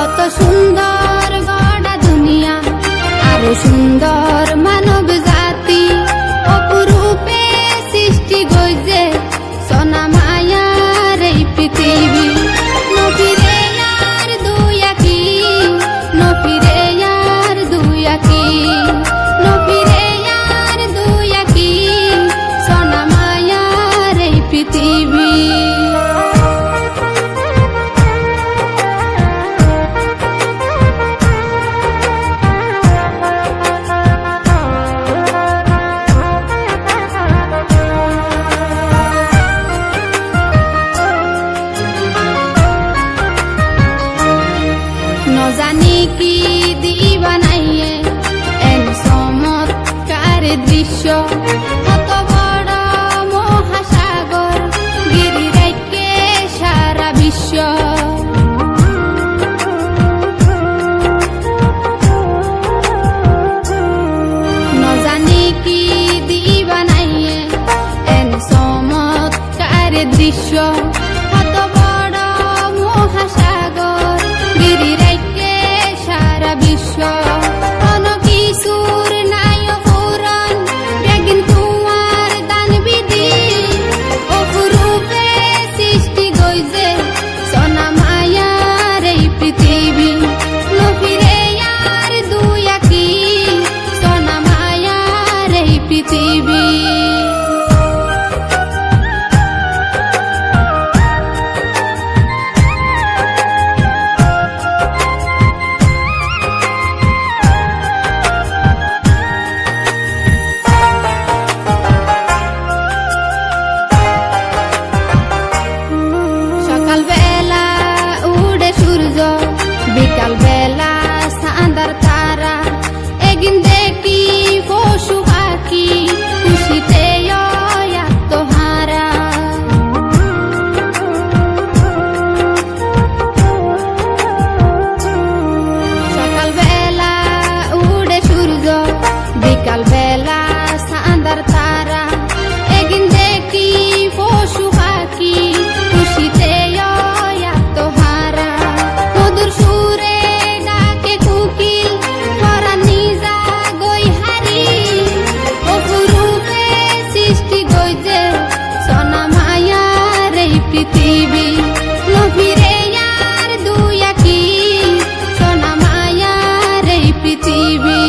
কত সুন্দর গড়া দুনিয়া, আরো সুন্দর মানব জাতি, অপরূপে সৃষ্টি গইছে সোনা মায়ার এই পৃথিবী। নফিরে আর দুই আঁকি, নফিরে আর দুই আঁকি, নফিরে আর দুই আঁকি, সোনা মায়ার এই পৃথিবী। জানি কি দিবানাইয়ে এন চমৎকার দৃশ্য, কত বড় মহাসাগর গিরি রাইকে সারা বিশ্ব। নজানি কি দিবানাইয়ে এন চমৎকার দৃশ্য, কত বড় মহাসাগর গিরি রাইকে সারা বিশ্ব। কোন কিছুর নাই অপূরণ, একদিন তোমার দান বিধি, অপরূপে সৃষ্টি গইছে সোনা মায়ার এই পৃথিবী। নফিরে আর দুই আঁকি, সোনা মায়ার এই পৃথিবী। সকালবেলা উড়ে সূর্য, বিকাল বেলা চাঁদার তারা, একদিন দেখি পশু পাখি খুশিতে আত্মহারা। সকালবেলা উড়ে সূর্য, বিকাল বেলা চাঁদার তারা, একদিন দেখি পশু পাখি খুশিতে আত্মহারা। মধুর সুরে ডাকে কুকিল, পরা নিজা গই হারি, অপরূপে সৃষ্টি গইছে সোনা মায়ার এই পৃথিবী। নফিরে আর দুই আঁকি, সোনা মায়ার এই পৃথিবী।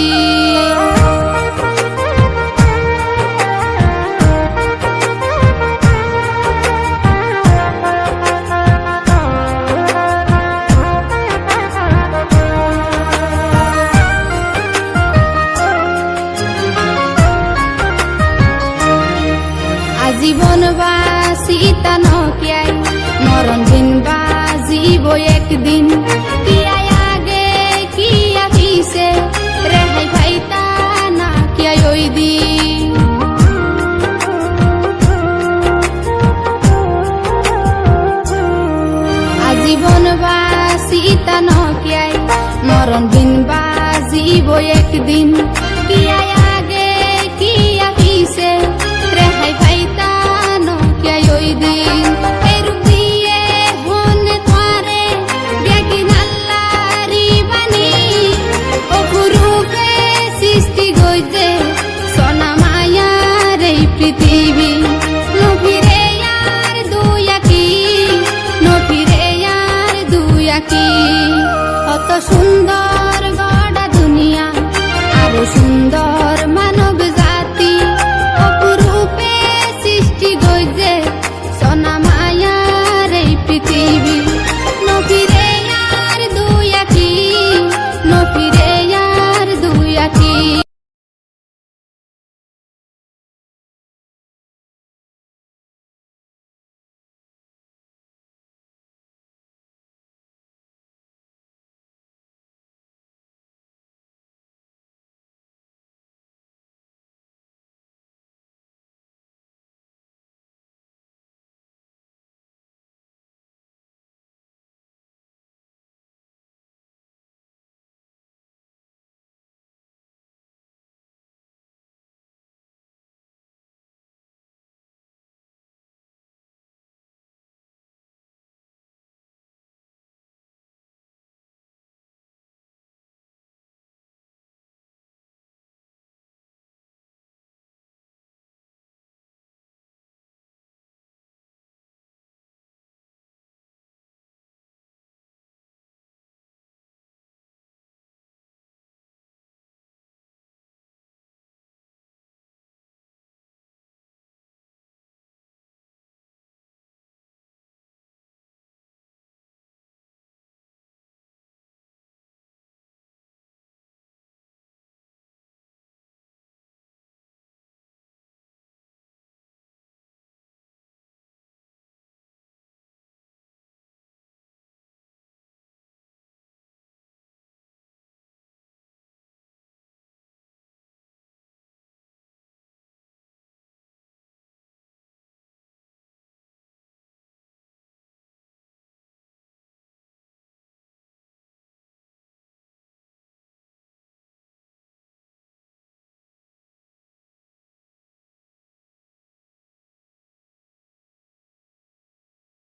জীবন বাসিতা নকিয়াই, মরণ দিন বাজিব একদিন। কিয়াই আগে কিয়া পিছে, রেহাই ভাইতা না কিয়াই ওই দিন। আজীবন বাসিতা নকিয়াই, মরণ দিন বাজিব একদিন। কিয়াই আগে কিয়া পিছে, রেহাই ভাইতা নকিয়াই ওই দিন। এরূপ দিয়ে হনে তোরে বেগিন আল্লাহরি বাণী, অপরূপে সৃষ্টি গইছে সোনা মায়ার এই পৃথিবী। নফিরে আর দুই আঁকি, নফিরে আর দুই আঁকি, কত সুন্দর গড়া দুনিয়া, আরো সুন্দর